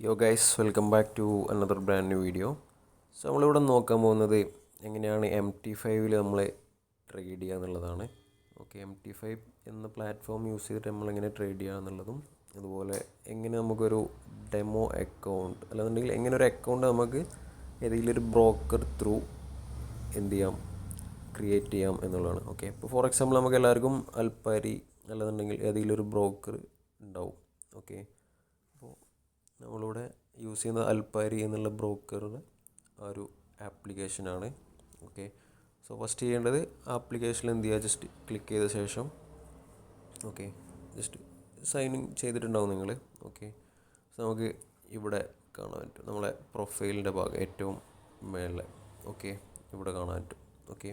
യോ guys, welcome back to another brand new video. So നമ്മളിവിടെ നോക്കാൻ പോകുന്നത് എങ്ങനെയാണ് MT5 നമ്മൾ ട്രേഡ് ചെയ്യുക എന്നുള്ളതാണ്. ഓക്കെ, MT5 എന്ന പ്ലാറ്റ്ഫോം യൂസ് ചെയ്തിട്ട് നമ്മളെങ്ങനെ ട്രേഡ് ചെയ്യുക എന്നുള്ളതും, അതുപോലെ എങ്ങനെ നമുക്കൊരു ഡെമോ അക്കൗണ്ട് അല്ലാന്നുണ്ടെങ്കിൽ എങ്ങനെ ഒരു അക്കൗണ്ട് നമുക്ക് ഏതെങ്കിലും ഒരു ബ്രോക്കർ ത്രൂ എന്ത് ചെയ്യാം, ക്രിയേറ്റ് ചെയ്യാം എന്നുള്ളതാണ്. ഓക്കെ, ഇപ്പോൾ ഫോർ എക്സാമ്പിൾ നമുക്ക് എല്ലാവർക്കും അൽപ്പാരി അല്ലാന്നുണ്ടെങ്കിൽ ഏതെങ്കിലും ഒരു ബ്രോക്കർ ഉണ്ടാവും. ഓക്കെ, അപ്പോൾ നമ്മളിവിടെ യൂസ് ചെയ്യുന്ന അൽപ്പാരി എന്നുള്ള ബ്രോക്കറുടെ ആ ഒരു ആപ്ലിക്കേഷനാണ്. ഓക്കെ, സോ ഫസ്റ്റ് ചെയ്യേണ്ടത് ആപ്ലിക്കേഷനിൽ എന്ത് ചെയ്യുക, ജസ്റ്റ് ക്ലിക്ക് ചെയ്ത ശേഷം ഓക്കെ ജസ്റ്റ് സൈൻ ഇൻ ചെയ്തിട്ടുണ്ടാവും നിങ്ങൾ. ഓക്കെ, സോ നമുക്ക് ഇവിടെ കാണാൻ പറ്റും നമ്മളെ പ്രൊഫൈലിൻ്റെ ഭാഗം ഏറ്റവും മേലെ. ഓക്കെ, ഇവിടെ കാണാൻ പറ്റും. ഓക്കെ,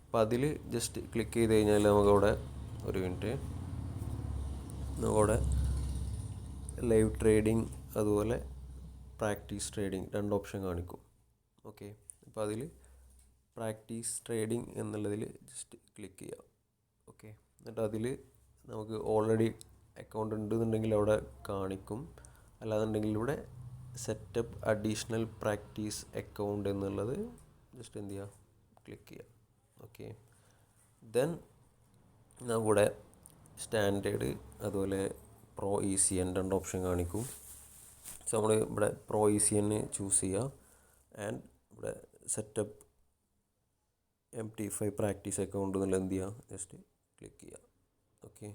അപ്പോൾ അതിൽ ജസ്റ്റ് ക്ലിക്ക് ചെയ്ത് കഴിഞ്ഞാൽ നമുക്കവിടെ ഒരു മിനിറ്റ് നമുക്കവിടെ ലൈവ് ട്രേഡിംഗ് അതുപോലെ പ്രാക്ടീസ് ട്രേഡിംഗ് രണ്ട് ഓപ്ഷൻ കാണിക്കും. ഓക്കെ, അപ്പോൾ അതിൽ പ്രാക്ടീസ് ട്രേഡിംഗ് എന്നുള്ളതിൽ ജസ്റ്റ് ക്ലിക്ക് ചെയ്യാം. ഓക്കെ, എന്നിട്ട് അതിൽ നമുക്ക് ഓൾറെഡി അക്കൗണ്ട് ഉണ്ടെന്നുണ്ടെങ്കിൽ അവിടെ കാണിക്കും, അല്ലാന്നുണ്ടെങ്കിൽ ഇവിടെ സെറ്റപ്പ് അഡീഷണൽ പ്രാക്ടീസ് അക്കൗണ്ട് എന്നുള്ളത് ജസ്റ്റ് എന്ത് ചെയ്യുക, ക്ലിക്ക് ചെയ്യുക. ഓക്കെ, ദെൻ നമുക്കിവിടെ സ്റ്റാൻഡേർഡ് അതുപോലെ പ്രോ ECN രണ്ട് ഓപ്ഷൻ കാണിക്കും. സോ നമ്മൾ ഇവിടെ പ്രോ ECN ചൂസ് ചെയ്യുക ആൻഡ് ഇവിടെ സെറ്റപ്പ് MT5 പ്രാക്ടീസ് അക്കൗണ്ട് എന്നുള്ള എന്ത് ചെയ്യുക, ജസ്റ്റ് ക്ലിക്ക് ചെയ്യുക. ഓക്കെ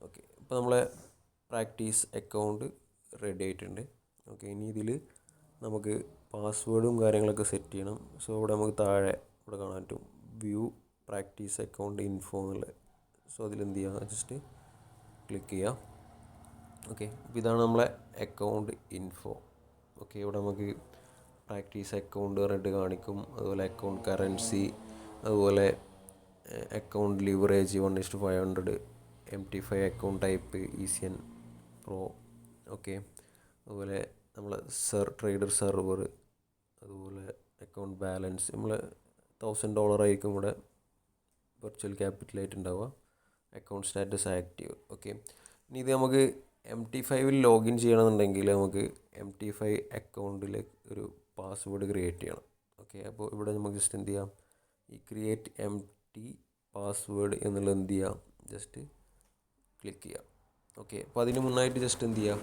ഓക്കെ ഇപ്പോൾ നമ്മളെ പ്രാക്ടീസ് അക്കൗണ്ട് റെഡി ആയിട്ടുണ്ട്. ഓക്കെ, ഇനി ഇതിൽ നമുക്ക് പാസ്വേഡും കാര്യങ്ങളൊക്കെ സെറ്റ് ചെയ്യണം. സോ ഇവിടെ നമുക്ക് താഴെ ഇവിടെ കാണാൻ പറ്റും വ്യൂ പ്രാക്ടീസ് അക്കൗണ്ട് ഇൻഫോ എന്നുള്ളത്. സോ അതിലെന്ത് ചെയ്യുക, ജസ്റ്റ് ക്ലിക്ക് ചെയ്യുക. ഓക്കെ, അപ്പോൾ ഇതാണ് നമ്മളെ അക്കൗണ്ട് ഇൻഫോ. ഓക്കെ, ഇവിടെ നമുക്ക് പ്രാക്ടീസ് അക്കൗണ്ട് റെഡ് കാണിക്കും, അതുപോലെ അക്കൗണ്ട് കറൻസി, അതുപോലെ account leverage 1:500, MT5 account type ECN pro. Okay, അതുപോലെ നമ്മളെ ട്രേഡർ സെർവർ, അതുപോലെ അക്കൗണ്ട് ബാലൻസ് നമ്മൾ $1000 ആയിരിക്കും ഇവിടെ വെർച്വൽ ക്യാപിറ്റലായിട്ട് ഉണ്ടാവുക. Account status active. ഓക്കെ, ഇനി ഇത് നമുക്ക് MT5 ലോഗിൻ ചെയ്യണമെന്നുണ്ടെങ്കിൽ നമുക്ക് MT5 അക്കൗണ്ടിലേക്ക് ഒരു പാസ്വേഡ് ക്രിയേറ്റ് ചെയ്യണം. ഓക്കെ, അപ്പോൾ ഇവിടെ നമുക്ക് ജസ്റ്റ് എന്ത് ചെയ്യാം, ഈ ക്രിയേറ്റ് MT പാസ്വേഡ് എന്നുള്ളത് എന്ത് ചെയ്യാം, ജസ്റ്റ് ക്ലിക്ക് ചെയ്യാം. ഓക്കെ, അപ്പോൾ അതിന് മുന്നായിട്ട് ജസ്റ്റ് എന്ത് ചെയ്യാം,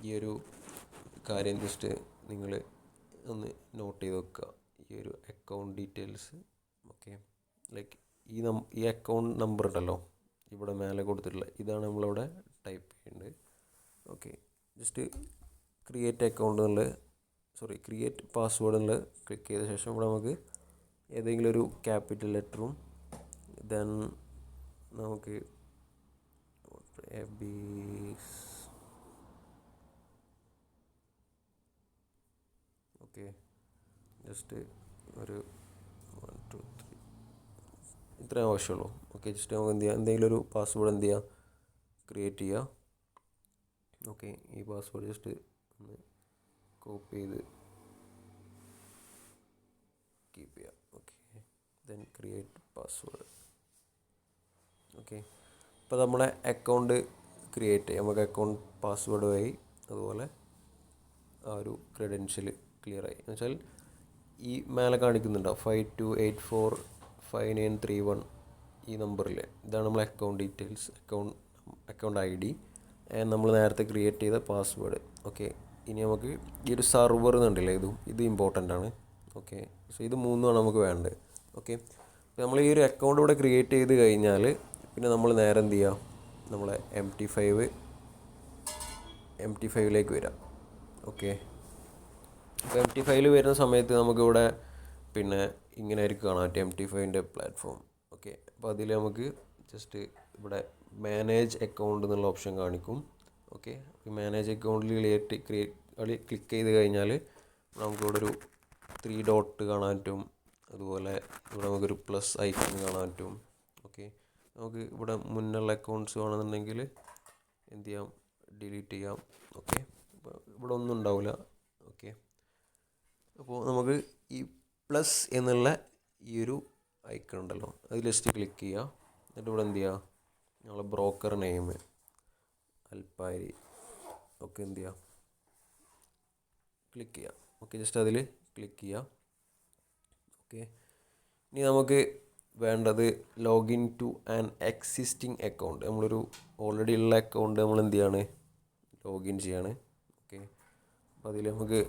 ഈ ഒരു കാര്യം ജസ്റ്റ് നിങ്ങൾ ഒന്ന് നോട്ട് ചെയ്ത് വെക്കുക, ഈ ഒരു അക്കൗണ്ട് ഡീറ്റെയിൽസ്. ഓക്കെ, ലൈക്ക് ഈ അക്കൗണ്ട് നമ്പർ ഉണ്ടല്ലോ ഇവിടെ മേലെ കൊടുത്തിട്ടുള്ള, ഇതാണ് നമ്മളിവിടെ ടൈപ്പ് ചെയ്യേണ്ടത്. Okay, just create account create password എന്നുള്ളത് ക്ലിക്ക് ചെയ്ത ശേഷം ഇവിടെ നമുക്ക് ഏതെങ്കിലും ഒരു ക്യാപിറ്റൽ ലെറ്ററും ദെൻ നമുക്ക് ഓക്കെ ജസ്റ്റ് ഒരു 1 2 3 ഇത്രയും ആവശ്യമുള്ളൂ. ഓക്കെ, ജസ്റ്റ് നമുക്ക് എന്ത് ചെയ്യാം, എന്തെങ്കിലും ഒരു പാസ്വേഡ് എന്ത് ചെയ്യുക, ക്രിയേറ്റ് ചെയ്യുക. ഓക്കെ, ഈ പാസ്വേഡ് ജസ്റ്റ് ഒന്ന് കോപ്പി ചെയ്ത് കീപ്പ് ചെയ്യുക. Okay, then create password. Okay, ഇപ്പോൾ നമ്മളെ അക്കൗണ്ട് ക്രിയേറ്റ് ചെയ്യാം, നമുക്ക് അക്കൗണ്ട് പാസ്വേഡ് ആയി, അതുപോലെ ആ ഒരു ക്രെഡൻഷ്യൽ ക്ലിയർ ആയി. എന്ന് വെച്ചാൽ ഈ മേലെ കാണിക്കുന്നുണ്ടോ 52845931 ഈ നമ്പറിൽ, ഇതാണ് നമ്മളെ അക്കൗണ്ട് ഡീറ്റെയിൽസ്, അക്കൗണ്ട് ID നമ്മൾ നേരത്തെ ക്രിയേറ്റ് ചെയ്ത പാസ്വേഡ്. ഓക്കെ, ഇനി നമുക്ക് ഈ ഒരു സർവർ എന്നുണ്ടല്ലേ, ഇത് ഇമ്പോർട്ടൻ്റ് ആണ്. ഓക്കെ, സോ ഇത് മൂന്നുമാണ് നമുക്ക് വേണ്ടത്. ഓക്കെ, നമ്മൾ ഈ ഒരു അക്കൗണ്ട് ഇവിടെ ക്രിയേറ്റ് ചെയ്ത് കഴിഞ്ഞാൽ പിന്നെ നമ്മൾ നേരെ എന്ത് ചെയ്യുക, നമ്മളെ MT5ലേക്ക് വരാം. ഓക്കെ, അപ്പോൾ MT5 വരുന്ന സമയത്ത് നമുക്കിവിടെ പിന്നെ ഇങ്ങനെ ആയിരിക്കും കാണാൻ പറ്റും MT5ൻ്റെ പ്ലാറ്റ്ഫോം. ഓക്കെ, അപ്പോൾ അതിൽ നമുക്ക് ജസ്റ്റ് ഇവിടെ മാനേജ് അക്കൗണ്ട് എന്നുള്ള ഓപ്ഷൻ കാണിക്കും. ഓക്കെ, ഈ മാനേജ് അക്കൗണ്ടിൽ ക്ലിക്ക് ചെയ്ത് കഴിഞ്ഞാൽ നമുക്കിവിടെ ഒരു 3 ഡോട്ട് കാണാൻ പറ്റും, അതുപോലെ ഇവിടെ നമുക്കൊരു പ്ലസ് ഐക്കൺ കാണാൻ പറ്റും. ഓക്കെ, നമുക്ക് ഇവിടെ മുന്നുള്ള അക്കൗണ്ട്സ് വേണമെന്നുണ്ടെങ്കിൽ എന്ത് ചെയ്യാം, ഡിലീറ്റ് ചെയ്യാം. ഓക്കെ, ഇവിടെ ഒന്നും ഉണ്ടാവില്ല. ഓക്കെ, അപ്പോൾ നമുക്ക് ഈ പ്ലസ് എന്നുള്ള ഈ ഒരു ഐക്കൺ ഉണ്ടല്ലോ, അതിൽ ജസ്റ്റ് ക്ലിക്ക് ചെയ്യുക. എന്നിട്ട് ഇവിടെ എന്ത് ചെയ്യുക, നമ്മളെ ബ്രോക്കർ നെയിം അൽപ്പാരി. ഓക്കെ എന്ത് ചെയ്യുക, ക്ലിക്ക് ചെയ്യാം. ഓക്കെ ജസ്റ്റ് അതിൽ ക്ലിക്ക് ചെയ്യാം. ഓക്കെ ഇനി നമുക്ക് വേണ്ടത് login to an existing account. നമ്മളൊരു ഓൾറെഡി ഉള്ള അക്കൗണ്ട് നമ്മൾ എന്ത് ചെയ്യാണ്, ലോഗിൻ ചെയ്യാണ്. ഓക്കെ അപ്പോൾ അതിൽ നമുക്ക്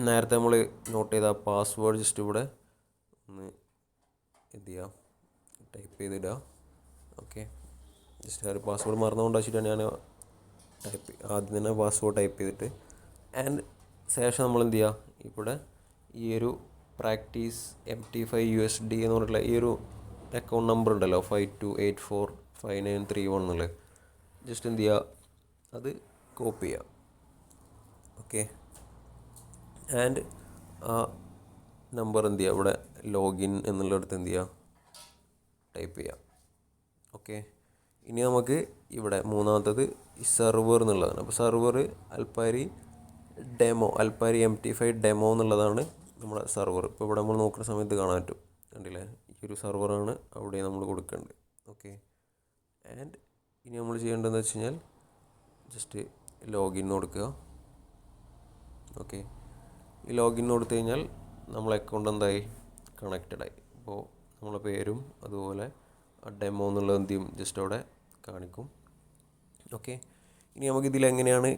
നേരത്തെ നമ്മൾ നോട്ട് ചെയ്ത പാസ്വേഡ് ജസ്റ്റ് ഇവിടെ ഒന്ന് എന്ത് ചെയ്യാം, ടൈപ്പ് ചെയ്തിടുക. ഓക്കെ ജസ്റ്റ് ആ ഒരു പാസ്വേഡ് മറന്നുകൊണ്ട് വെച്ചിട്ടാണ് ഞാൻ ആദ്യം തന്നെ പാസ്വേഡ് ടൈപ്പ് ചെയ്തിട്ട് ആൻഡ് ശേഷം നമ്മൾ എന്ത് ചെയ്യുക, ഇവിടെ ഈ ഒരു പ്രാക്ടീസ് MT5 USD എന്ന് പറഞ്ഞിട്ടുള്ള ഈ ഒരു അക്കൗണ്ട് നമ്പർ ഉണ്ടല്ലോ 52845931 എന്നുള്ളത്, ജസ്റ്റ് എന്ത് ചെയ്യുക, അത് കോപ്പി ചെയ്യുക. ഓക്കെ ആൻഡ് ആ നമ്പർ എന്ത് ചെയ്യുക, ഇവിടെ ലോഗിൻ എന്നുള്ളിടത്ത് എന്ത് ചെയ്യുക, ടൈപ്പ് ചെയ്യുക. ഓക്കെ ഇനി നമുക്ക് ഇവിടെ മൂന്നാമത്തത് ഈ സെർവർ എന്നുള്ളതാണ്. അപ്പോൾ സെർവർ അൽപ്പാരി MT5 ഡെമോ എന്നുള്ളതാണ് നമ്മുടെ സെർവർ. ഇപ്പോൾ ഇവിടെ നമ്മൾ നോക്കുന്ന സമയത്ത് കാണാൻ പറ്റും, കണ്ടില്ലേ, ഈ ഒരു സെർവറാണ് അവിടെ നമ്മൾ കൊടുക്കേണ്ടത്. ഓക്കെ ആൻഡ് ഇനി നമ്മൾ ചെയ്യേണ്ടതെന്ന് വെച്ച് കഴിഞ്ഞാൽ ജസ്റ്റ് ലോഗിൻ കൊടുക്കുക. ഓക്കെ ഈ ലോഗിൻ കൊടുത്തു കഴിഞ്ഞാൽ നമ്മളെ അക്കൗണ്ട് എന്തായി, കണക്റ്റഡായി. അപ്പോൾ നമ്മളെ പേരും അതുപോലെ ആ ഡെമോ എന്നുള്ളത് എന്ത് ചെയ്യും, ജസ്റ്റ് അവിടെ കാണിക്കും. ഓക്കെ ഇനി നമുക്ക് ഇതിലെങ്ങനെയാണ്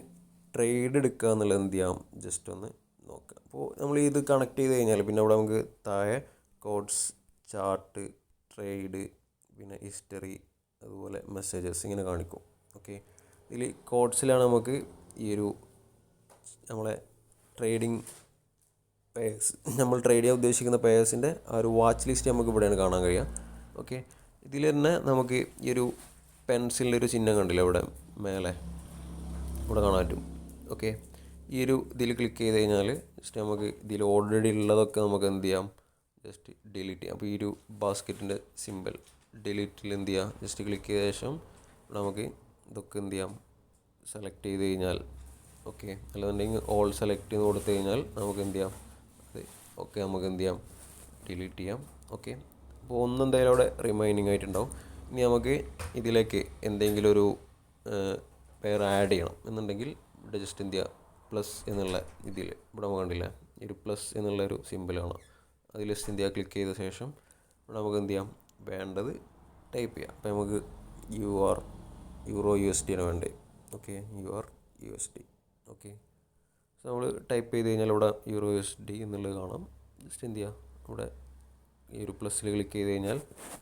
ട്രേഡ് എടുക്കുക എന്നുള്ളത് എന്ത് ചെയ്യാം, ജസ്റ്റ് ഒന്ന് നോക്കാം. അപ്പോൾ നമ്മൾ ഇത് കണക്ട് ചെയ്ത് കഴിഞ്ഞാൽ പിന്നെ അവിടെ നമുക്ക് താഴെ കോഡ്സ്, ചാർട്ട്, ട്രേഡ്, പിന്നെ ഹിസ്റ്ററി, അതുപോലെ മെസ്സേജസ് ഇങ്ങനെ കാണിക്കും. ഓക്കെ ഇതിൽ കോഡ്സിലാണ് നമുക്ക് ഈ ഒരു നമ്മളെ ട്രേഡിങ് പേഴ്സ്, നമ്മൾ ട്രേഡ് ചെയ്യാൻ ഉദ്ദേശിക്കുന്ന പേഴ്സിൻ്റെ ആ ഒരു വാച്ച് ലിസ്റ്റ് നമുക്ക് ഇവിടെയാണ് കാണാൻ കഴിയുക. ഓക്കെ ഇതിൽ തന്നെ നമുക്ക് ഈ ഒരു പെൻസിലിൻ്റെ ഒരു ചിഹ്നം കണ്ടില്ല ഇവിടെ മേലെ, ഇവിടെ കാണാൻ പറ്റും. ഓക്കെ ഈ ഒരു ഇതിൽ ക്ലിക്ക് ചെയ്ത് കഴിഞ്ഞാൽ ജസ്റ്റ് നമുക്ക് ഇതിൽ ഓൾറെഡി ഉള്ളതൊക്കെ നമുക്ക് എന്ത് ചെയ്യാം, ജസ്റ്റ് ഡിലീറ്റ് ചെയ്യാം. അപ്പോൾ ഈ ഒരു ബാസ്ക്കറ്റിൻ്റെ സിമ്പിൾ ഡിലീറ്റിൽ എന്ത് ചെയ്യാം, ജസ്റ്റ് ക്ലിക്ക് ചെയ്ത ശേഷം നമുക്ക് ഇതൊക്കെ എന്ത് ചെയ്യാം, സെലക്ട് ചെയ്ത് കഴിഞ്ഞാൽ ഓക്കെ, അല്ലാന്നുണ്ടെങ്കിൽ ഓൾ സെലക്ട് ചെയ്ത് കൊടുത്തു കഴിഞ്ഞാൽ നമുക്ക് എന്ത് ചെയ്യാം, അത് ഓക്കെ നമുക്ക് എന്ത് ചെയ്യാം, ഡിലീറ്റ് ചെയ്യാം. ഓക്കെ അപ്പോൾ ഒന്നെന്തായാലും അവിടെ റിമൈനിങ് ആയിട്ടുണ്ടാവും. ഇനി നമുക്ക് ഇതിലേക്ക് എന്തെങ്കിലും ഒരു പെയർ ആഡ് ചെയ്യണം എന്നുണ്ടെങ്കിൽ ഇവിടെ ജസ്റ്റ് എന്ത് ചെയ്യുക, പ്ലസ് എന്നുള്ള ഇതിൽ ഇവിടെ കണ്ടില്ല, ഈ ഒരു പ്ലസ് എന്നുള്ളൊരു സിമ്പിൾ കാണാം, അതിൽ ജസ്റ്റ് എന്ത് ചെയ്യുക, ക്ലിക്ക് ചെയ്ത ശേഷം ഇവിടെ നമുക്ക് എന്ത് ചെയ്യാം, വേണ്ടത് ടൈപ്പ് ചെയ്യാം. അപ്പോൾ നമുക്ക് യൂറോ USD ആണ് വേണ്ടത്. Okay USD. ഓക്കെ സോ നമ്മൾ ടൈപ്പ് ചെയ്ത് കഴിഞ്ഞാൽ ഇവിടെ EURUSD എന്നുള്ളത് കാണാം. ജസ്റ്റ് എന്ത് ചെയ്യുക, ഇവിടെ ഈ ഒരു പ്ലസ്സിൽ ക്ലിക്ക് ചെയ്ത് കഴിഞ്ഞാൽ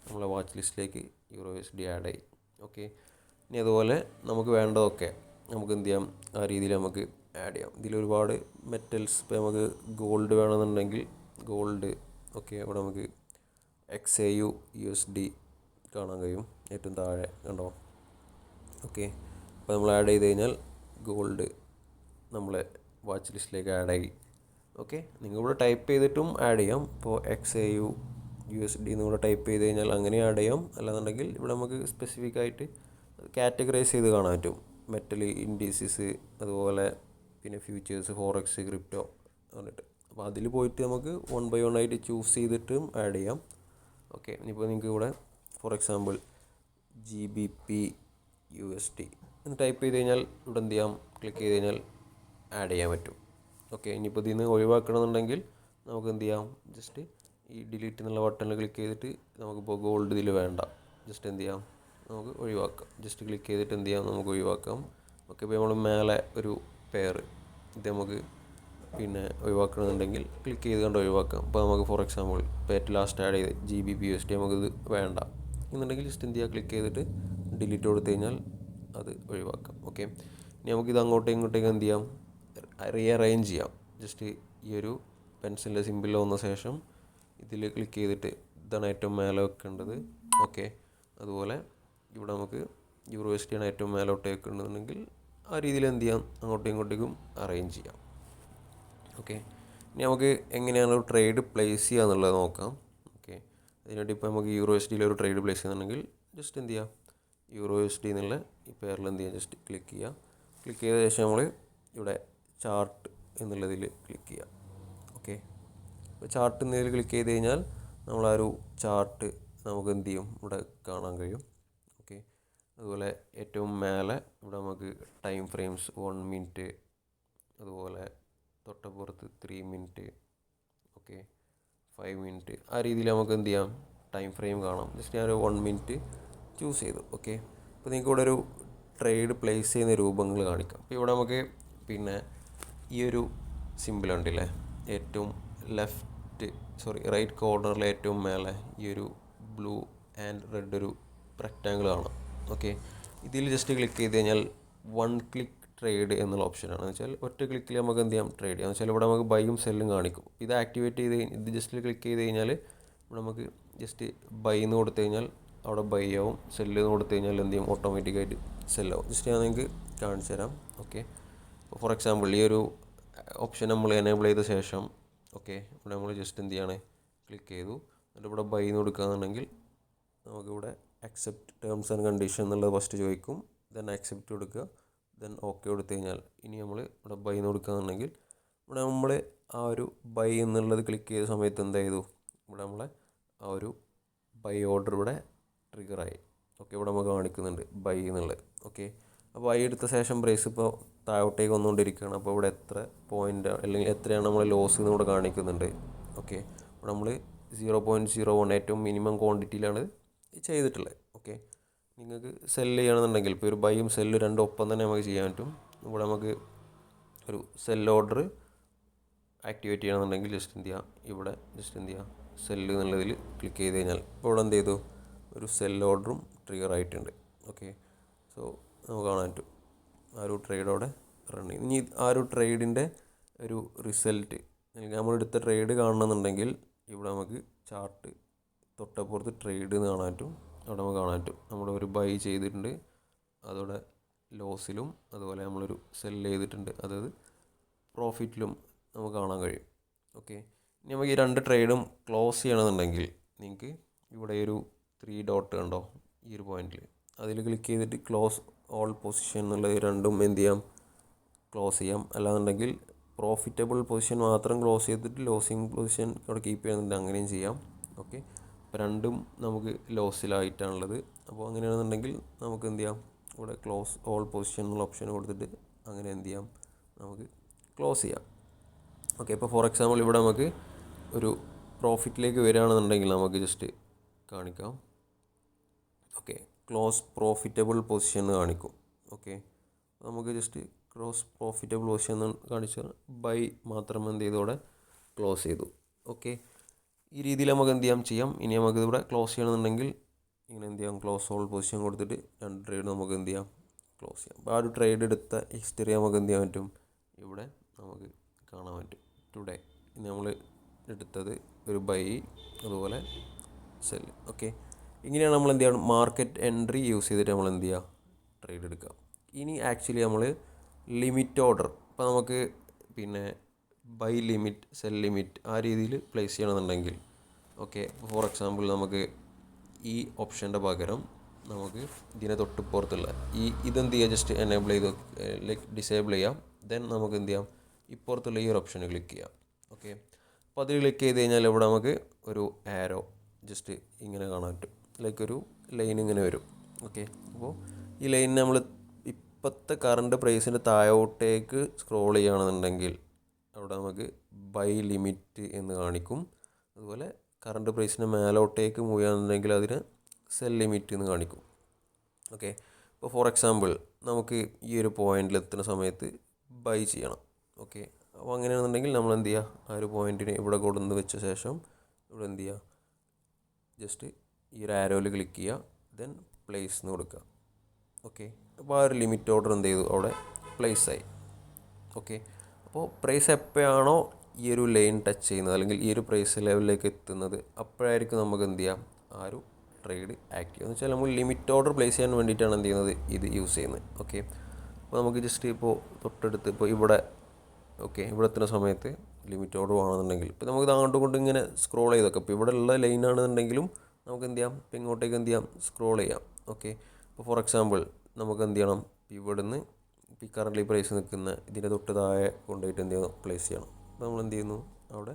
നമ്മളെ വാച്ച് ലിസ്റ്റിലേക്ക് EURUSD ആഡ് ആയി. ഓക്കെ ഇനി അതുപോലെ നമുക്ക് വേണ്ടതൊക്കെ നമുക്ക് എന്ത് ചെയ്യാം, ആ രീതിയിൽ നമുക്ക് ആഡ് ചെയ്യാം. ഇതിൽ ഒരുപാട് മെറ്റൽസ്, ഇപ്പോൾ നമുക്ക് ഗോൾഡ് വേണമെന്നുണ്ടെങ്കിൽ ഗോൾഡ്, ഓക്കെ ഇവിടെ നമുക്ക് XAU USD കാണാൻ കഴിയും ഏറ്റവും താഴെ കണ്ടോ. ഓക്കെ അപ്പോൾ നമ്മൾ ആഡ് ചെയ്ത് കഴിഞ്ഞാൽ ഗോൾഡ് നമ്മളെ വാച്ച് ലിസ്റ്റിലേക്ക് ആഡായി. ഓക്കെ നിങ്ങളിവിടെ ടൈപ്പ് ചെയ്തിട്ടും ആഡ് ചെയ്യാം. ഇപ്പോൾ XAU USD എന്നിവിടെ ടൈപ്പ് ചെയ്ത് കഴിഞ്ഞാൽ അങ്ങനെ ആഡ് ചെയ്യാം. അല്ലാന്നുണ്ടെങ്കിൽ ഇവിടെ നമുക്ക് സ്പെസിഫിക് ആയിട്ട് കാറ്റഗറൈസ് ചെയ്ത് കാണാൻ പറ്റും. മെറ്റൽ ഇൻഡീസസ്, അതുപോലെ പിന്നെ ഫ്യൂച്ചേഴ്സ്, ഫോറക്സ്, ക്രിപ്റ്റോ പറഞ്ഞിട്ട്. അപ്പോൾ അതിൽ പോയിട്ട് നമുക്ക് 1 by 1 ആയിട്ട് ചൂസ് ചെയ്തിട്ടും ആഡ് ചെയ്യാം. ഓക്കെ ഇനിയിപ്പോൾ നിങ്ങൾക്ക് ഇവിടെ ഫോർ എക്സാമ്പിൾ GBP USD എന്ന് ടൈപ്പ് ചെയ്ത് കഴിഞ്ഞാൽ ഇവിടെ എന്ത് ചെയ്യാം, ക്ലിക്ക് ചെയ്ത് കഴിഞ്ഞാൽ ആഡ് ചെയ്യാൻ പറ്റും. ഓക്കെ ഇനിയിപ്പോൾ ഇതിൽ നിന്ന് ഒഴിവാക്കണമെന്നുണ്ടെങ്കിൽ നമുക്ക് എന്ത് ചെയ്യാം, ജസ്റ്റ് ഈ ഡിലീറ്റ് എന്നുള്ള ബട്ടണിൽ ക്ലിക്ക് ചെയ്തിട്ട് നമുക്കിപ്പോൾ ഗോൾഡ് ഇതിൽ വേണ്ട, ജസ്റ്റ് എന്ത് ചെയ്യാം, നമുക്ക് ഒഴിവാക്കാം. ജസ്റ്റ് ക്ലിക്ക് ചെയ്തിട്ട് എന്ത് ചെയ്യാം, നമുക്ക് ഒഴിവാക്കാം. ഓക്കെ ഇപ്പോൾ നമ്മൾ മേലെ ഒരു പെയർ ഇത് നമുക്ക് പിന്നെ ഒഴിവാക്കണമെന്നുണ്ടെങ്കിൽ ക്ലിക്ക് ചെയ്ത് കണ്ട് ഒഴിവാക്കാം. ഇപ്പോൾ നമുക്ക് ഫോർ എക്സാമ്പിൾ ഇപ്പോൾ ഏറ്റവും ലാസ്റ്റ് ആഡ് ചെയ്ത് GBP USD നമുക്കിത് വേണ്ട എന്നുണ്ടെങ്കിൽ ജസ്റ്റ് എന്ത് ചെയ്യുക, ക്ലിക്ക് ചെയ്തിട്ട് ഡിലീറ്റ് കൊടുത്തു കഴിഞ്ഞാൽ അത് ഒഴിവാക്കാം. ഓക്കെ ഇനി നമുക്കിത് അങ്ങോട്ടേക്കും ഇങ്ങോട്ടേക്കും എന്ത് ചെയ്യാം, റീഅറേഞ്ച് ചെയ്യാം. ജസ്റ്റ് ഈ ഒരു പെൻസിലിൻ്റെ സിമ്പിൾ വന്ന ശേഷം ഇതിൽ ക്ലിക്ക് ചെയ്തിട്ട് ഇതാണ് ഏറ്റവും മേലെ വെക്കേണ്ടത്. ഓക്കെ അതുപോലെ ഇവിടെ നമുക്ക് EURUSD ആണ് ഏറ്റവും മേലോട്ട് വെക്കേണ്ടതെങ്കിൽ ആ രീതിയിൽ എന്ത് ചെയ്യാം, അങ്ങോട്ടും ഇങ്ങോട്ടേക്കും അറേഞ്ച് ചെയ്യാം. ഓക്കെ ഇനി നമുക്ക് എങ്ങനെയാണ് ഒരു ട്രേഡ് പ്ലേസ് ചെയ്യുക എന്നുള്ളത് നോക്കാം. ഓക്കെ അതിനുവേണ്ടി ഇപ്പോൾ നമുക്ക് EURUSD ഒരു ട്രേഡ് പ്ലേസ് ചെയ്യുന്നുണ്ടെങ്കിൽ ജസ്റ്റ് എന്ത് ചെയ്യുക, EURUSD എന്നുള്ള ഈ പേരിൽ എന്ത് ചെയ്യുക, ജസ്റ്റ് ക്ലിക്ക് ചെയ്യുക. ക്ലിക്ക് ചെയ്ത ശേഷം നമ്മൾ ഇവിടെ ചാർട്ട് എന്നുള്ളതിൽ ക്ലിക്ക് ചെയ്യുക. ഓക്കെ അപ്പോൾ ചാർട്ട് എന്നതിൽ ക്ലിക്ക് ചെയ്ത് കഴിഞ്ഞാൽ നമ്മൾ ആ ഒരു ചാർട്ട് നമുക്ക് എന്ത് ചെയ്യും, ഇവിടെ കാണാൻ കഴിയും. ഓക്കെ അതുപോലെ ഏറ്റവും മേലെ ഇവിടെ നമുക്ക് ടൈം ഫ്രെയിംസ് 1 മിനിറ്റ്, അതുപോലെ തൊട്ടപ്പുറത്ത് 3 മിനിറ്റ്, ഓക്കെ 5 മിനിറ്റ്, ആ രീതിയിൽ നമുക്ക് എന്ത് ചെയ്യാം, ടൈം ഫ്രെയിം കാണാം. ജസ്റ്റ് ഞാനൊരു 1 മിനിറ്റ് ചൂസ് ചെയ്തു. ഓക്കെ, അപ്പോൾ നിങ്ങൾക്ക് ഇവിടെ ഒരു ട്രേഡ് പ്ലേസ് ചെയ്യുന്ന രൂപങ്ങൾ കാണിക്കാം. അപ്പോൾ ഇവിടെ നമുക്ക് പിന്നെ ഈ ഒരു സിമ്പിൾ ഉണ്ടല്ലേ, ഏറ്റവും റൈറ്റ് കോർണറിലെ ഏറ്റവും മേലെ ഈ ഒരു ബ്ലൂ ആൻഡ് റെഡ് ഒരു റെക്റ്റാങ്കിൾ കാണാം. ഓക്കെ, ഇതിൽ ജസ്റ്റ് ക്ലിക്ക് ചെയ്ത് കഴിഞ്ഞാൽ 1 ക്ലിക്ക് ട്രേഡ് എന്നുള്ള ഓപ്ഷനാണ്. എന്ന് വെച്ചാൽ ഒറ്റ ക്ലിക്കിൽ നമുക്ക് എന്ത് ചെയ്യാം, ട്രേഡ് ചെയ്യാം. എന്ന് വെച്ചാൽ ഇവിടെ നമുക്ക് ബൈയും സെല്ലും കാണിക്കും. ഇത് ആക്ടിവേറ്റ് ചെയ്ത് ഇത് ജസ്റ്റ് ക്ലിക്ക് ചെയ്ത് കഴിഞ്ഞാൽ ഇവിടെ നമുക്ക് ജസ്റ്റ് ബൈ എന്ന് കൊടുത്തു കഴിഞ്ഞാൽ അവിടെ ബൈ ആവും, സെല്ല് എന്ന് കൊടുത്തു കഴിഞ്ഞാൽ എന്ത് ചെയ്യും, ഓട്ടോമാറ്റിക്കായിട്ട് സെല്ലാവും. ജസ്റ്റ് ഞാൻ നിങ്ങൾക്ക് കാണിച്ചു തരാം. ഓക്കെ, അപ്പോൾ ഫോർ എക്സാമ്പിൾ ഈ ഒരു ഓപ്ഷൻ നമ്മൾ എനേബിൾ ചെയ്ത ശേഷം, ഓക്കെ, ഇവിടെ നമ്മൾ ജസ്റ്റ് എന്ത് ചെയ്യാണ്, ക്ലിക്ക് ചെയ്തു. എന്നിട്ട് ഇവിടെ ബൈ എന്ന് കൊടുക്കുകയാണെന്നുണ്ടെങ്കിൽ നമുക്കിവിടെ അക്സെപ്റ്റ് ടേംസ് ആൻഡ് കണ്ടീഷൻ എന്നുള്ളത് ഫസ്റ്റ് ചോദിക്കും. ദെൻ അക്സെപ്റ്റ് കൊടുക്കുക, ദെൻ ഓക്കെ കൊടുത്തു കഴിഞ്ഞാൽ ഇനി നമ്മൾ ഇവിടെ ബൈ എന്ന് കൊടുക്കുകയാണെന്നുണ്ടെങ്കിൽ ഇവിടെ നമ്മൾ ആ ഒരു ബൈ എന്നുള്ളത് ക്ലിക്ക് ചെയ്ത സമയത്ത് എന്ത് ചെയ്തു, ഇവിടെ നമ്മളെ ആ ഒരു ബൈ ഓർഡർ ഇവിടെ ട്രിഗറായി. ഓക്കെ, ഇവിടെ നമുക്ക് കാണിക്കുന്നുണ്ട് ബൈ എന്നുള്ളത്. ഓക്കെ, അപ്പോൾ ബൈ എടുത്ത ശേഷം പ്രൈസ് ഇപ്പോൾ താഴോട്ടേക്ക് വന്നുകൊണ്ടിരിക്കുകയാണ്. അപ്പോൾ ഇവിടെ എത്ര പോയിൻ്റ് അല്ലെങ്കിൽ എത്രയാണ് നമ്മൾ ലോസ് എന്ന് ഇവിടെ കാണിക്കുന്നുണ്ട്. ഓക്കെ, ഇവിടെ നമ്മൾ 0.01 ഏറ്റവും മിനിമം ക്വാണ്ടിറ്റിയിലാണ് ചെയ്തിട്ടുള്ളത്. ഓക്കെ, നിങ്ങൾക്ക് സെല്ല് ചെയ്യണമെന്നുണ്ടെങ്കിൽ ഇപ്പോൾ ഒരു ബൈയും സെല്ലും രണ്ടും ഒപ്പം തന്നെ നമുക്ക് ചെയ്യാൻ പറ്റും. ഇവിടെ നമുക്ക് ഒരു സെൽ ഓർഡർ ആക്ടിവേറ്റ് ചെയ്യണമെന്നുണ്ടെങ്കിൽ ജസ്റ്റ് എന്ത് ചെയ്യുക, ഇവിടെ ജസ്റ്റ് എന്ത് ചെയ്യുക, സെല്ല് എന്നുള്ളതിൽ ക്ലിക്ക് ചെയ്ത് കഴിഞ്ഞാൽ ഇപ്പോൾ ഇവിടെ എന്ത് ചെയ്തു, ഒരു സെൽ ഓർഡറും ട്രിഗർ ആയിട്ടുണ്ട്. ഓക്കെ, സോ നമുക്ക് കാണാൻ പറ്റും ആ ഒരു ട്രേഡോടെ റൺ ചെയ്യും. ഇനി ആ ഒരു ട്രേഡിൻ്റെ ഒരു റിസൾട്ട് നമ്മളെടുത്ത ട്രേഡ് കാണണമെന്നുണ്ടെങ്കിൽ ഇവിടെ നമുക്ക് ചാർട്ട് തൊട്ടപ്പുറത്ത് ട്രേഡ് എന്ന് കാണാൻ പറ്റും. അവിടെ നമുക്ക് കാണാൻ പറ്റും നമ്മൾ ഒരു ബൈ ചെയ്തിട്ടുണ്ട്, അതോടെ ലോസിലും അതുപോലെ നമ്മളൊരു സെല്ല് ചെയ്തിട്ടുണ്ട്, അതായത് പ്രോഫിറ്റിലും നമുക്ക് കാണാൻ കഴിയും. ഓക്കെ, ഇനി നമുക്ക് ഈ 2 ട്രേഡും ക്ലോസ് ചെയ്യണമെന്നുണ്ടെങ്കിൽ നിങ്ങൾക്ക് ഇവിടെ ഒരു 3 ഡോട്ട് കണ്ടോ ഈ ഒരു പോയിന്റിൽ, അതിൽ ക്ലിക്ക് ചെയ്തിട്ട് ക്ലോസ് ഓൾ പൊസിഷൻ എന്നുള്ളത് രണ്ടും എന്ത് ചെയ്യാം, ക്ലോസ് ചെയ്യാം. അല്ലാന്നുണ്ടെങ്കിൽ പ്രോഫിറ്റബിൾ പൊസിഷൻ മാത്രം ക്ലോസ് ചെയ്തിട്ട് ലോസിങ് പൊസിഷൻ അവിടെ കീപ്പ് ചെയ്യുന്നുണ്ട്, അങ്ങനെയും ചെയ്യാം. ഓക്കെ, അപ്പോൾ രണ്ടും നമുക്ക് ലോസിലായിട്ടാണുള്ളത്. അപ്പോൾ അങ്ങനെയാണെന്നുണ്ടെങ്കിൽ നമുക്ക് എന്ത് ചെയ്യാം, ഇവിടെ ക്ലോസ് ഓൾ പൊസിഷൻ എന്നുള്ള ഓപ്ഷൻ കൊടുത്തിട്ട് അങ്ങനെ എന്ത് ചെയ്യാം, നമുക്ക് ക്ലോസ് ചെയ്യാം. ഓക്കെ, ഇപ്പോൾ ഫോർ എക്സാമ്പിൾ ഇവിടെ നമുക്ക് ഒരു പ്രോഫിറ്റിലേക്ക് വരികയാണെന്നുണ്ടെങ്കിൽ നമുക്ക് ജസ്റ്റ് കാണിക്കാം. ഓക്കെ, ക്ലോസ് പ്രോഫിറ്റബിൾ പൊസിഷൻ എന്ന് കാണിക്കും. ഓക്കെ, നമുക്ക് ജസ്റ്റ് ക്ലോസ് പ്രോഫിറ്റബിൾ പൊസിഷൻ എന്ന് കാണിച്ചാൽ ബൈ മാത്രം എന്ത് ചെയ്തോടെ ക്ലോസ് ചെയ്തു. ഓക്കെ, ഈ രീതിയിൽ നമുക്ക് എന്ത് ചെയ്യാം. ഇനി നമുക്ക് ഇവിടെ ക്ലോസ് ചെയ്യണമെന്നുണ്ടെങ്കിൽ ഇങ്ങനെ എന്ത് ചെയ്യാം, ക്ലോസ് ഓൾ പൊസിഷൻ കൊടുത്തിട്ട് 2 ട്രേഡ് നമുക്ക് എന്ത് ചെയ്യാം, ക്ലോസ് ചെയ്യാം. അപ്പോൾ ആ ഒരു ട്രേഡ് എടുത്ത ഹിസ്റ്ററി നമുക്ക് എന്ത് ചെയ്യാൻ പറ്റും, ഇവിടെ നമുക്ക് കാണാൻ പറ്റും. ടുഡേ നമ്മൾ എടുത്തത് ഒരു ബൈ, അതുപോലെ സെൽ. ഓക്കെ, ഇങ്ങനെയാണ് നമ്മൾ എന്ത് ചെയ്യണം, മാർക്കറ്റ് എൻട്രി യൂസ് ചെയ്തിട്ട് നമ്മൾ എന്ത് ചെയ്യുക, ട്രേഡ് എടുക്കുക. ഇനി ആക്ച്വലി നമ്മൾ ലിമിറ്റ് ഓർഡർ ഇപ്പോൾ നമുക്ക് പിന്നെ ബൈ ലിമിറ്റ്, സെൽ ലിമിറ്റ് ആ രീതിയിൽ പ്ലേസ് ചെയ്യണമെന്നുണ്ടെങ്കിൽ, ഓക്കെ, ഫോർ എക്സാമ്പിൾ നമുക്ക് ഈ ഓപ്ഷൻ്റെ പകരം നമുക്ക് ഇതിനെ തൊട്ട് പുറത്തുള്ള ഇതെന്ത് ചെയ്യുക, ജസ്റ്റ് എനേബിൾ ചെയ്ത് ലൈക്ക് ഡിസേബിൾ ചെയ്യാം. ദെൻ നമുക്ക് എന്ത് ചെയ്യാം, ഇപ്പുറത്തുള്ള ഈ ഒരു ഓപ്ഷന് ക്ലിക്ക് ചെയ്യാം. ഓക്കെ, അപ്പോൾ അതിൽ ക്ലിക്ക് ചെയ്ത് കഴിഞ്ഞാൽ ഇവിടെ നമുക്ക് ഒരു ആരോ ജസ്റ്റ് ഇങ്ങനെ കാണാൻ പറ്റും, ലൈക്ക് ഒരു ലൈൻ ഇങ്ങനെ വരും. ഓക്കെ, അപ്പോൾ ഈ ലൈനിന് നമ്മൾ ഇപ്പോഴത്തെ കറണ്ട് പ്രൈസിൻ്റെ താഴോട്ടേക്ക് സ്ക്രോൾ ചെയ്യുകയാണെന്നുണ്ടെങ്കിൽ അവിടെ നമുക്ക് ബൈ ലിമിറ്റ് എന്ന് കാണിക്കും. അതുപോലെ കറണ്ട് പ്രൈസിന് മേലോട്ടേക്ക് മൂവ് ചെയ്യുകയാണെന്നുണ്ടെങ്കിൽ അതിന് സെൽ ലിമിറ്റ് എന്ന് കാണിക്കും. ഓക്കെ, ഇപ്പോൾ ഫോർ എക്സാമ്പിൾ നമുക്ക് ഈ ഒരു പോയിന്റിൽ എത്തുന്ന സമയത്ത് ബൈ ചെയ്യണം. ഓക്കെ, അപ്പോൾ അങ്ങനെയാണെന്നുണ്ടെങ്കിൽ നമ്മൾ എന്ത് ചെയ്യുക, ആ ഒരു പോയിന്റിനെ ഇവിടെ കൊണ്ടുവന്ന് വെച്ച ശേഷം ഇവിടെ എന്ത് ചെയ്യുക, ജസ്റ്റ് ഈ ഒരു ആരോയിൽ ക്ലിക്ക് ചെയ്യുക, ദെൻ പ്ലേസ് എന്ന് കൊടുക്കുക. ഓക്കെ, അപ്പോൾ ആ ഒരു ലിമിറ്റ് ഓർഡർ എന്ത് ചെയ്തു, അവിടെ പ്ലേസ് ആയി. ഓക്കെ, അപ്പോൾ പ്രൈസ് എപ്പോഴാണോ ഈ ഒരു ലൈൻ ടച്ച് ചെയ്യുന്നത് അല്ലെങ്കിൽ ഈ ഒരു പ്രൈസ് ലെവലിലേക്ക് എത്തുന്നത് അപ്പോഴായിരിക്കും നമുക്ക് എന്ത് ചെയ്യാം, ആ ഒരു ട്രേഡ് ആക്റ്റീവ് എന്ന് വെച്ചാൽ നമ്മൾ ലിമിറ്റ് ഓർഡർ പ്ലേസ് ചെയ്യാൻ വേണ്ടിയിട്ടാണ് എന്ത് ചെയ്യുന്നത്, ഇത് യൂസ് ചെയ്യുന്നത്. ഓക്കെ, അപ്പോൾ നമുക്ക് ജസ്റ്റ് ഇപ്പോൾ തൊട്ടടുത്ത് ഇപ്പോൾ ഇവിടെ, ഓക്കെ, ഇവിടെ എത്തുന്ന സമയത്ത് ലിമിറ്റ് ഓർഡർ ആണെന്നുണ്ടെങ്കിൽ ഇപ്പോൾ നമുക്ക് അങ്ങോട്ടും കൊണ്ട് ഇങ്ങനെ സ്ക്രോൾ ചെയ്തൊക്കെ ഇപ്പോൾ ഇവിടെ ഉള്ള ലൈനാണെന്നുണ്ടെങ്കിലും നമുക്ക് എന്ത് ചെയ്യാം, ഇപ്പോൾ ഇങ്ങോട്ടേക്ക് എന്ത് ചെയ്യാം, സ്ക്രോൾ ചെയ്യാം. ഓക്കെ, ഇപ്പോൾ ഫോർ എക്സാമ്പിൾ നമുക്ക് എന്ത് ചെയ്യണം, ഇവിടുന്ന് ഇപ്പോൾ ഈ കറൻറ്റ്ലി പ്രൈസ് നിൽക്കുന്ന ഇതിൻ്റെ തൊട്ട് താഴെ കൊണ്ടുപോയിട്ട് എന്ത് ചെയ്യണം, പ്ലേസ് ചെയ്യണം. അപ്പോൾ നമ്മൾ എന്ത് ചെയ്യുന്നു, അവിടെ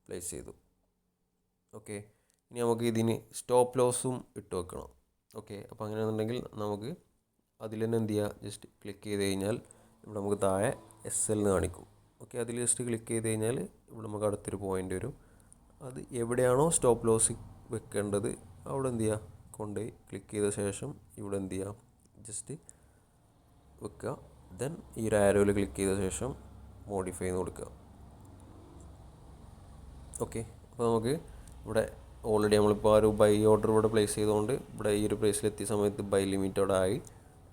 പ്ലേസ് ചെയ്തു. ഓക്കെ, ഇനി നമുക്ക് ഇതിന് സ്റ്റോപ്പ് ലോസും ഇട്ട് വെക്കണം. ഓക്കെ, അപ്പോൾ അങ്ങനെയാണെന്നുണ്ടെങ്കിൽ നമുക്ക് അതിൽ തന്നെ എന്ത് ചെയ്യുക, ജസ്റ്റ് ക്ലിക്ക് ചെയ്ത് കഴിഞ്ഞാൽ ഇവിടെ നമുക്ക് താഴെ SL എന്ന് കാണിക്കും. ഓക്കെ, അതിൽ ജസ്റ്റ് ക്ലിക്ക് ചെയ്ത് കഴിഞ്ഞാൽ ഇവിടെ നമുക്ക് അടുത്തൊരു പോയിൻ്റ് വരും. അത് എവിടെയാണോ സ്റ്റോപ്പ് ലോസ് വെക്കേണ്ടത് അവിടെ എന്ത് ചെയ്യുക, കൊണ്ടുപോയി ക്ലിക്ക് ചെയ്ത ശേഷം ഇവിടെ എന്ത് ചെയ്യുക, ജസ്റ്റ് വെക്കുക. ദെൻ ഈ ഒരു ആരോയിൽ ക്ലിക്ക് ചെയ്ത ശേഷം മോഡിഫൈ എന്ന് കൊടുക്കുക. ഓക്കെ, അപ്പോൾ നമുക്ക് ഇവിടെ ഓൾറെഡി നമ്മളിപ്പോൾ ആ ഒരു ബൈ ഓർഡർ ഇവിടെ പ്ലേസ് ചെയ്തുകൊണ്ട് ഇവിടെ ഈ ഒരു പ്രൈസിലെത്തിയ സമയത്ത് ബൈ ലിമിറ്റോടെ ആയി.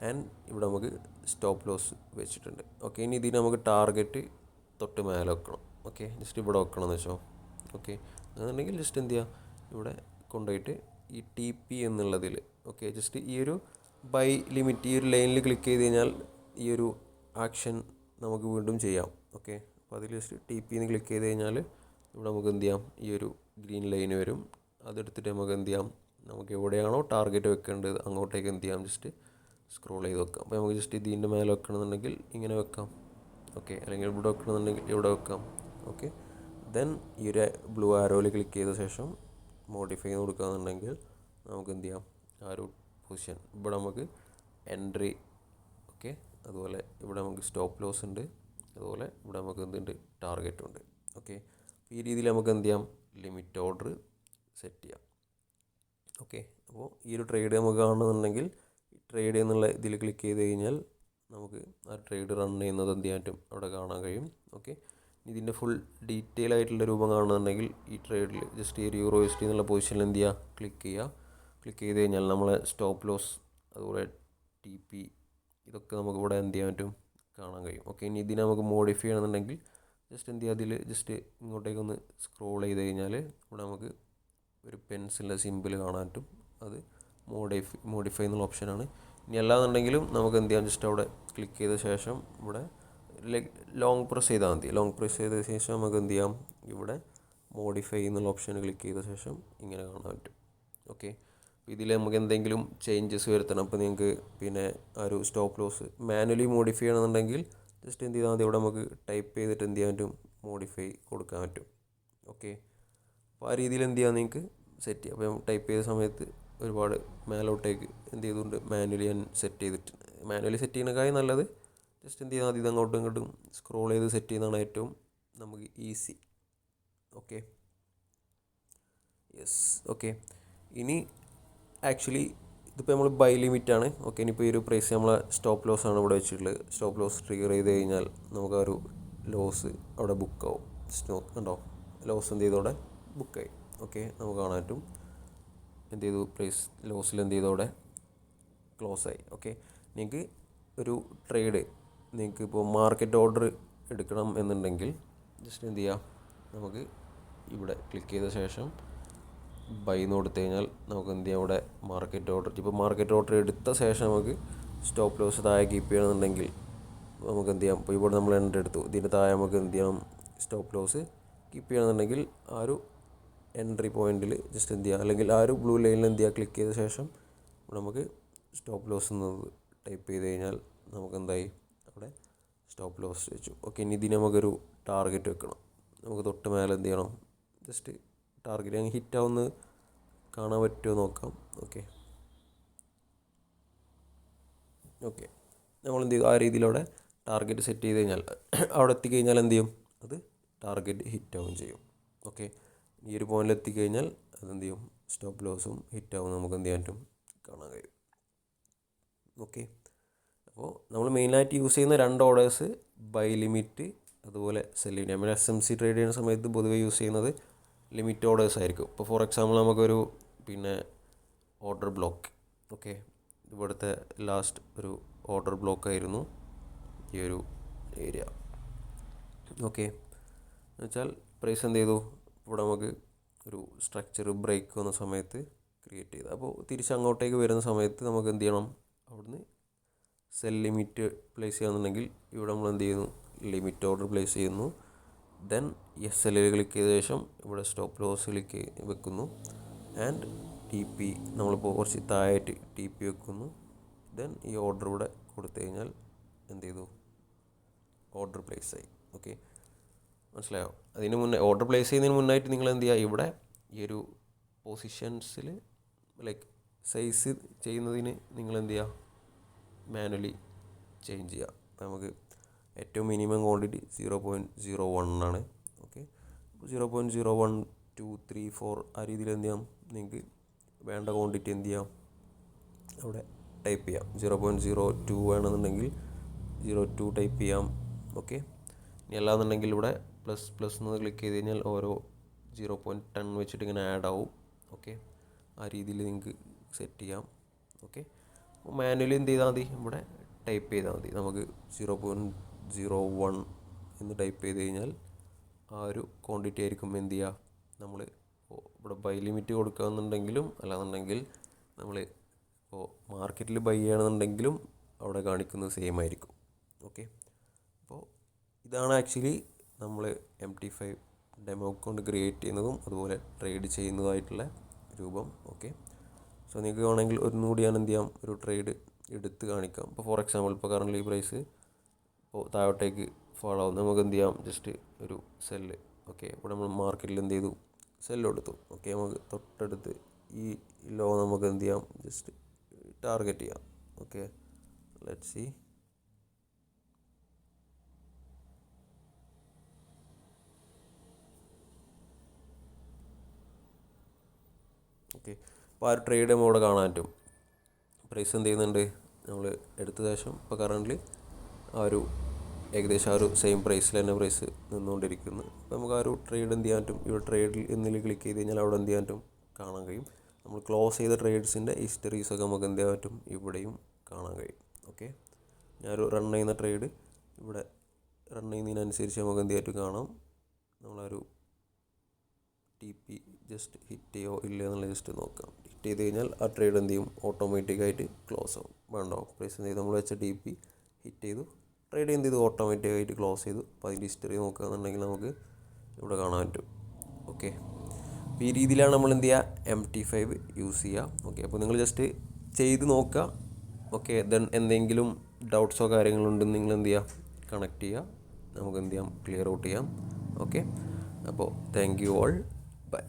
ആൻഡ് ഇവിടെ നമുക്ക് സ്റ്റോപ്പ് ലോസ് വെച്ചിട്ടുണ്ട്. ഓക്കെ, ഇനി ഇതിന് നമുക്ക് ടാർഗറ്റ് തൊട്ട് മേലെ വെക്കണം. ഓക്കെ, ജസ്റ്റ് ഇവിടെ വെക്കണം എന്ന് വെച്ചോ. ഓക്കെ, എന്നുണ്ടെങ്കിൽ ജസ്റ്റ് എന്ത് ചെയ്യുക, ഇവിടെ കൊണ്ടുപോയിട്ട് ഈ TP എന്നുള്ളതിൽ ഓക്കെ ജസ്റ്റ് ഈ ഒരു ബൈ ലിമിറ്റ് ഈ ഒരു ലൈനിൽ ക്ലിക്ക് ചെയ്ത് കഴിഞ്ഞാൽ ഈ ഒരു ആക്ഷൻ നമുക്ക് വീണ്ടും ചെയ്യാം. ഓക്കെ, അപ്പോൾ അതിൽ ജസ്റ്റ് TP എന്ന് ക്ലിക്ക് ചെയ്ത് കഴിഞ്ഞാൽ ഇവിടെ നമുക്ക് എന്ത് ചെയ്യാം, ഈ ഒരു ഗ്രീൻ ലൈന് വരും. അതെടുത്തിട്ട് നമുക്ക് എന്ത് ചെയ്യാം, നമുക്ക് എവിടെയാണോ ടാർഗറ്റ് വെക്കേണ്ടത് അങ്ങോട്ടേക്ക് എന്ത് ചെയ്യാം, ജസ്റ്റ് സ്ക്രോൾ ചെയ്ത് വെക്കാം. അപ്പോൾ നമുക്ക് ജസ്റ്റ് ഇതിൻ്റെ മേലെ വെക്കണമെന്നുണ്ടെങ്കിൽ ഇങ്ങനെ വെക്കാം. ഓക്കെ, അല്ലെങ്കിൽ ഇവിടെ വെക്കണമെന്നുണ്ടെങ്കിൽ ഇവിടെ വെക്കാം. ഓക്കെ, ദെൻ ഈ ഒരു ബ്ലൂ ആരോയിൽ ക്ലിക്ക് ചെയ്ത ശേഷം മോഡിഫൈ ചെയ്ത് കൊടുക്കുകയെന്നുണ്ടെങ്കിൽ നമുക്ക് എന്ത് ചെയ്യാം, ആ ഒരു പൊസിഷൻ ഇവിടെ നമുക്ക് എൻട്രി. ഓക്കെ, അതുപോലെ ഇവിടെ നമുക്ക് സ്റ്റോപ്പ് ലോസ് ഉണ്ട്. അതുപോലെ ഇവിടെ നമുക്ക് എന്തുണ്ട്, ടാർഗറ്റ് ഉണ്ട്. ഓക്കെ, ഈ രീതിയിൽ നമുക്ക് എന്ത് ചെയ്യാം, ലിമിറ്റ് ഓർഡർ സെറ്റ് ചെയ്യാം. ഓക്കെ, അപ്പോൾ ഈ ഒരു ട്രേഡ് നമുക്ക് കാണുന്നുണ്ടെങ്കിൽ ട്രേഡ് എന്നുള്ള ഇതിൽ ക്ലിക്ക് ചെയ്ത് കഴിഞ്ഞാൽ നമുക്ക് ആ ട്രേഡ് റൺ ചെയ്യുന്നത് എന്ത് ചെയ്യാൻ പറ്റും, അവിടെ കാണാൻ കഴിയും. ഓക്കെ, ഇതിൻ്റെ ഫുൾ ഡീറ്റെയിൽ ആയിട്ടുള്ള രൂപം കാണുന്നുണ്ടെങ്കിൽ ഈ ട്രേഡിൽ ജസ്റ്റ് ഈ ഒരു EURUSD എന്നുള്ള പൊസിഷനിൽ എന്ത് ചെയ്യുക, ക്ലിക്ക് ചെയ്യുക. ക്ലിക്ക് ചെയ്ത് കഴിഞ്ഞാൽ നമ്മളെ സ്റ്റോപ്പ് ലോസ് അതുപോലെ TP ഇതൊക്കെ നമുക്ക് ഇവിടെ എന്ത് ചെയ്യാൻ പറ്റും, കാണാൻ കഴിയും. ഓക്കെ, ഇനി ഇതിനെ നമുക്ക് മോഡിഫൈ ചെയ്യണമെന്നുണ്ടെങ്കിൽ ജസ്റ്റ് എന്ത് ചെയ്യുക, അതിൽ ജസ്റ്റ് ഇങ്ങോട്ടേക്കൊന്ന് സ്ക്രോൾ ചെയ്ത് കഴിഞ്ഞാൽ ഇവിടെ നമുക്ക് ഒരു പെൻസിലിൻ്റെ സിമ്പിൾ കാണാൻ പറ്റും. അത് മോഡിഫൈ എന്നുള്ള ഓപ്ഷനാണ്. ഇനി അല്ലാന്നുണ്ടെങ്കിലും നമുക്ക് എന്ത് ചെയ്യാം, ജസ്റ്റ് അവിടെ ക്ലിക്ക് ചെയ്ത ശേഷം ഇവിടെ ലോങ് പ്രസ് ചെയ്താൽ മതി. ലോങ് പ്രസ് ചെയ്ത ശേഷം നമുക്ക് എന്ത് ചെയ്യാം, ഇവിടെ മോഡിഫൈ എന്നുള്ള ഓപ്ഷൻ ക്ലിക്ക് ചെയ്ത ശേഷം ഇങ്ങനെ കാണാൻ പറ്റും. ഓക്കെ, ഇതിൽ നമുക്ക് എന്തെങ്കിലും ചേഞ്ചസ് വരുത്തണം. അപ്പോൾ നിങ്ങൾക്ക് പിന്നെ ആ ഒരു സ്റ്റോപ്പ് ലോസ് മാനുവലി മോഡിഫൈ ചെയ്യണമെന്നുണ്ടെങ്കിൽ ജസ്റ്റ് എന്ത് ചെയ്താൽ മതി, ഇവിടെ നമുക്ക് ടൈപ്പ് ചെയ്തിട്ട് എന്ത് ചെയ്യാൻ പറ്റും, മോഡിഫൈ കൊടുക്കാൻ പറ്റും. ഓക്കെ, അപ്പോൾ ആ രീതിയിൽ എന്ത് ചെയ്യാം, നിങ്ങൾക്ക് സെറ്റ് ചെയ്യാം. അപ്പോൾ ടൈപ്പ് ചെയ്ത സമയത്ത് ഒരുപാട് മേലോട്ടേക്ക് എന്ത് ചെയ്തുകൊണ്ട് മാനുവലി ഞാൻ സെറ്റ് ചെയ്തിട്ടുണ്ട്. മാനുവലി സെറ്റ് ചെയ്യുന്നതിനേക്കാൾ നല്ലത് ജസ്റ്റ് എന്ത് ചെയ്താൽ ഇത് അങ്ങോട്ടും ഇങ്ങോട്ടും സ്ക്രോൾ ചെയ്ത് സെറ്റ് ചെയ്യുന്നതാണ് ഏറ്റവും നമുക്ക് ഈസി. Okay, yes. ഓക്കെ, ഇനി ആക്ച്വലി ഇതിപ്പോൾ നമ്മൾ ബൈ ലിമിറ്റാണ്. ഓക്കെ, ഇനിയിപ്പോൾ ഈ ഒരു പ്രൈസ് നമ്മളെ സ്റ്റോപ്പ് ലോസ് ആണ് ഇവിടെ വെച്ചിട്ടുള്ളത്. സ്റ്റോപ്പ് ലോസ് ട്രിഗർ ചെയ്ത് കഴിഞ്ഞാൽ നമുക്ക് ആ ഒരു ലോസ് അവിടെ ബുക്കാവും. കണ്ടോ, ലോസ് എന്ത് ചെയ്തോടെ ബുക്കായി. ഓക്കെ, നമുക്ക് കാണാൻ പറ്റും എന്ത് ചെയ്തു, പ്രൈസ് ലോസിൽ എന്ത് ചെയ്തോടെ ക്ലോസ് ആയി. ഓക്കെ, നിങ്ങൾക്ക് ഒരു ട്രേഡ് നിങ്ങൾക്ക് ഇപ്പോൾ മാർക്കറ്റ് ഓർഡർ എടുക്കണം എന്നുണ്ടെങ്കിൽ ജസ്റ്റ് എന്ത് ചെയ്യുക, നമുക്ക് ഇവിടെ ക്ലിക്ക് ചെയ്ത ശേഷം ബൈ എന്ന് കൊടുത്തു കഴിഞ്ഞാൽ നമുക്ക് എന്ത് ചെയ്യാം, ഇവിടെ മാർക്കറ്റ് ഓർഡർ. ഇപ്പോൾ മാർക്കറ്റ് ഓർഡർ എടുത്ത ശേഷം നമുക്ക് സ്റ്റോപ്പ് ലോസ് താഴെ കീപ്പ് ചെയ്യണമെന്നുണ്ടെങ്കിൽ നമുക്ക് എന്ത് ചെയ്യാം, ഇപ്പോൾ ഇവിടെ നമ്മൾ എൻട്രി എടുത്തു, ഇതിൻ്റെ താഴെ നമുക്ക് എന്ത് ചെയ്യാം, സ്റ്റോപ്പ് ലോസ് കീപ്പ് ചെയ്യണമെന്നുണ്ടെങ്കിൽ ആ ഒരു എൻട്രി പോയിന്റിൽ ജസ്റ്റ് എന്ത് ചെയ്യുക, അല്ലെങ്കിൽ ആ ഒരു ബ്ലൂ ലൈനിൽ എന്ത് ചെയ്യുക, ക്ലിക്ക് ചെയ്ത ശേഷം ഇവിടെ നമുക്ക് സ്റ്റോപ്പ് ലോസ് എന്നത് ടൈപ്പ് ചെയ്ത് കഴിഞ്ഞാൽ നമുക്ക് എന്തായി, അവിടെ സ്റ്റോപ്പ് ലോസ് വെച്ചു. ഓക്കെ, ഇനി ഇതിന് നമുക്കൊരു ടാർഗറ്റ് വെക്കണം. നമുക്ക് തൊട്ട് മേലെ എന്ത് ചെയ്യണം, ജസ്റ്റ് ടാർഗറ്റ് അങ്ങ് ഹിറ്റ് ആവുന്നത് കാണാൻ പറ്റുമോ നോക്കാം. ഓക്കെ, ഓക്കെ, നമ്മൾ എന്ത് ചെയ്തു, ആ രീതിയിലൂടെ ടാർഗറ്റ് സെറ്റ് ചെയ്ത് കഴിഞ്ഞാൽ അവിടെ എത്തിക്കഴിഞ്ഞാൽ എന്ത് ചെയ്യും, അത് ടാർഗറ്റ് ഹിറ്റ് ആവും ചെയ്യും. ഓക്കെ, ഈ ഒരു പോയിന്റിൽ എത്തിക്കഴിഞ്ഞാൽ അതെന്ത് ചെയ്യും, സ്റ്റോപ്പ് ലോസും ഹിറ്റ് ആവും നമുക്ക് എന്ത് ചെയ്യാൻ പറ്റും, കാണാൻ കഴിയും. ഓക്കെ, അപ്പോൾ നമ്മൾ മെയിനായിട്ട് യൂസ് ചെയ്യുന്ന 2 ഓർഡേഴ്സ് ബൈ ലിമിറ്റ് അതുപോലെ സെൽ ലിമിറ്റ്. നമ്മൾ SMC ട്രേഡ് ചെയ്യുന്ന സമയത്ത് പൊതുവെ യൂസ് ചെയ്യുന്നത് ലിമിറ്റ് ഓർഡേഴ്സ് ആയിരിക്കും. ഇപ്പോൾ ഫോർ എക്സാമ്പിൾ നമുക്കൊരു പിന്നെ ഓർഡർ ബ്ലോക്ക്. ഓക്കെ, ഇവിടുത്തെ ലാസ്റ്റ് ഒരു ഓർഡർ ബ്ലോക്ക് ആയിരുന്നു ഈ ഒരു ഏരിയ. ഓക്കെ, എന്നുവെച്ചാൽ പ്രൈസ് എന്ത് ചെയ്തു, ഇവിടെ നമുക്ക് ഒരു സ്ട്രക്ചർ ബ്രേക്ക് വന്ന സമയത്ത് ക്രിയേറ്റ് ചെയ്തു. അപ്പോൾ തിരിച്ച് അങ്ങോട്ടേക്ക് വരുന്ന സമയത്ത് നമുക്ക് എന്ത് ചെയ്യണം, അവിടുന്ന് സെൽ ലിമിറ്റ് പ്ലേസ് ചെയ്യുകയാണെന്നുണ്ടെങ്കിൽ ഇവിടെ നമ്മൾ എന്ത് ചെയ്യുന്നു, ലിമിറ്റ് ഓർഡർ പ്ലേസ് ചെയ്യുന്നു. ദെൻ SL ക്ലിക്ക് ചെയ്ത ശേഷം ഇവിടെ സ്റ്റോപ്പ് ലോസ് ക്ലിക്ക് വെക്കുന്നു. ആൻഡ് TP നമ്മളിപ്പോൾ കുറച്ച് താഴായിട്ട് TP വെക്കുന്നു. ദെൻ ഈ ഓർഡർ ഇവിടെ കൊടുത്തു കഴിഞ്ഞാൽ എന്ത് ചെയ്തു, ഓർഡർ പ്ലേസ് ആയി. ഓക്കെ, മനസ്സിലായോ? അതിന് മുന്നേ ഓർഡർ പ്ലേസ് ചെയ്യുന്നതിന് മുന്നായിട്ട് നിങ്ങൾ എന്ത് ചെയ്യുക, ഇവിടെ ഈ ഒരു പൊസിഷൻസിൽ ലൈക്ക് സൈസ് ചെയ്യുന്നതിന് നിങ്ങൾ എന്ത് ചെയ്യുക, മാനുവലി ചേഞ്ച് ചെയ്യുക. അപ്പോൾ നമുക്ക് ഏറ്റവും മിനിമം ക്വാണ്ടിറ്റി 0.01 ആണ്. ഓക്കെ, അപ്പോൾ 0.0123 ആ രീതിയിൽ എന്ത് ചെയ്യാം, നിങ്ങൾക്ക് വേണ്ട ക്വാണ്ടിറ്റി എന്ത് ചെയ്യാം അവിടെ ടൈപ്പ് ചെയ്യാം. 0.02 വേണമെന്നുണ്ടെങ്കിൽ 02 ടൈപ്പ് ചെയ്യാം. ഓക്കെ, ഇനി അല്ലാന്നുണ്ടെങ്കിൽ ഇവിടെ പ്ലസ് എന്ന് ക്ലിക്ക് ചെയ്ത് കഴിഞ്ഞാൽ ഓരോ 0.10 വെച്ചിട്ട് ഇങ്ങനെ ആഡ് ആവും. ഓക്കെ, ആ രീതിയിൽ നിങ്ങൾക്ക് സെറ്റ് ചെയ്യാം. ഓക്കെ, അപ്പോൾ മാനുവലി എന്ത് ചെയ്താൽ മതി, ഇവിടെ ടൈപ്പ് ചെയ്താൽ മതി. നമുക്ക് 0.01 എന്ന് ടൈപ്പ് ചെയ്ത് കഴിഞ്ഞാൽ ആ ഒരു ക്വാണ്ടിറ്റി ആയിരിക്കും എന്ത് ചെയ്യുക, നമ്മൾ ഇവിടെ ബൈ ലിമിറ്റ് കൊടുക്കുകയെന്നുണ്ടെങ്കിലും അല്ലാന്നുണ്ടെങ്കിൽ നമ്മൾ ഇപ്പോൾ മാർക്കറ്റിൽ ബൈ ചെയ്യണമെന്നുണ്ടെങ്കിലും അവിടെ കാണിക്കുന്നത് സെയിം ആയിരിക്കും. ഓക്കെ, അപ്പോൾ ഇതാണ് ആക്ച്വലി നമ്മൾ MT5 ഡെമോ അക്കൗണ്ട് ക്രിയേറ്റ് ചെയ്യുന്നതും അതുപോലെ ട്രേഡ് ചെയ്യുന്നതായിട്ടുള്ള രൂപം. ഓക്കെ, സോ നിങ്ങൾക്ക് വേണമെങ്കിൽ ഒന്നുകൂടി ഞാൻ എന്ത് ചെയ്യാം, ഒരു ട്രേഡ് എടുത്ത് കാണിക്കാം. ഇപ്പോൾ ഫോർ എക്സാമ്പിൾ ഇപ്പോൾ കറൻറ്റ്ലി പ്രൈസ് ഇപ്പോൾ താഴോട്ടേക്ക് ഫോളോ ആവും, നമുക്ക് എന്ത് ചെയ്യാം, ജസ്റ്റ് ഒരു സെല്ല്. ഓക്കെ, ഇവിടെ നമ്മൾ മാർക്കറ്റിൽ എന്ത് ചെയ്തു, സെല്ല് കൊടുത്തു. ഓക്കെ, നമുക്ക് തൊട്ടടുത്ത് ഈ ലോ നമുക്ക് എന്ത് ചെയ്യാം, ജസ്റ്റ് ടാർഗറ്റ് ചെയ്യാം. Okay, let's see. ഓക്കെ, അപ്പോൾ ആ ഒരു ട്രേഡ് നമ്മൾ ഇവിടെ കാണാൻ പറ്റും. പ്രൈസ് എന്ത് ചെയ്യുന്നുണ്ട്, നമ്മൾ എടുത്ത ശേഷം ഇപ്പോൾ കറൻ്റ് ആ ഒരു ഏകദേശം ആ ഒരു സെയിം പ്രൈസിൽ തന്നെ പ്രൈസ് നിന്നുകൊണ്ടിരിക്കുന്നു. അപ്പോൾ നമുക്ക് ആ ഒരു ട്രേഡ് എന്ത് ചെയ്യാൻ പറ്റും, ഇവിടെ ട്രേഡിൽ എന്നിൽ ക്ലിക്ക് ചെയ്ത് കഴിഞ്ഞാൽ അവിടെ എന്ത് ചെയ്യാൻ പറ്റും, കാണാൻ കഴിയും. നമ്മൾ ക്ലോസ് ചെയ്ത ട്രേഡ്സിൻ്റെ ഹിസ്റ്ററീസൊക്കെ നമുക്ക് എന്ത് ചെയ്യാൻ പറ്റും, ഇവിടെയും കാണാൻ കഴിയും. ഓക്കെ, ഞാനൊരു റൺ ചെയ്യുന്ന ട്രേഡ് ഇവിടെ റൺ ചെയ്യുന്നതിനനുസരിച്ച് നമുക്ക് എന്ത് ചെയ്യാൻ പറ്റും കാണാം. നമ്മളൊരു TP ജസ്റ്റ് ഹിറ്റ് ചെയ്യോ ഇല്ലയോ എന്നുള്ള ജസ്റ്റ് നോക്കാം. ഹിറ്റ് ചെയ്ത് കഴിഞ്ഞാൽ ആ ട്രേഡ് എന്ത് ചെയ്യും, ഓട്ടോമാറ്റിക്കായിട്ട് ക്ലോസ് ആവും. വേണ്ടോ, പ്രൈസ് എന്ത് ചെയ്തു, നമ്മൾ വെച്ച TP ഹിറ്റ് ചെയ്തു, ട്രേഡ് എന്ത് ചെയ്തു, ഓട്ടോമാറ്റിക്കായിട്ട് ക്ലോസ് ചെയ്തു. അപ്പോൾ അതിൻ്റെ ഹിസ്റ്ററി നോക്കുകയാണെന്നുണ്ടെങ്കിൽ നമുക്ക് ഇവിടെ കാണാൻ പറ്റും. ഓക്കെ, അപ്പോൾ ഈ രീതിയിലാണ് നമ്മൾ എന്ത് ചെയ്യുക, MT5 യൂസ് ചെയ്യുക. ഓക്കെ, അപ്പോൾ നിങ്ങൾ ജസ്റ്റ് ചെയ്ത് നോക്കുക. ഓക്കെ, ദെൻ എന്തെങ്കിലും ഡൗട്ട്സോ കാര്യങ്ങളോ ഉണ്ടെന്ന് നിങ്ങൾ എന്ത് ചെയ്യുക, കണക്ട് ചെയ്യുക, നമുക്ക് എന്ത് ചെയ്യാം, ക്ലിയർ ഔട്ട് ചെയ്യാം. ഓക്കെ, അപ്പോൾ താങ്ക് യു ഓൾ, ബൈ.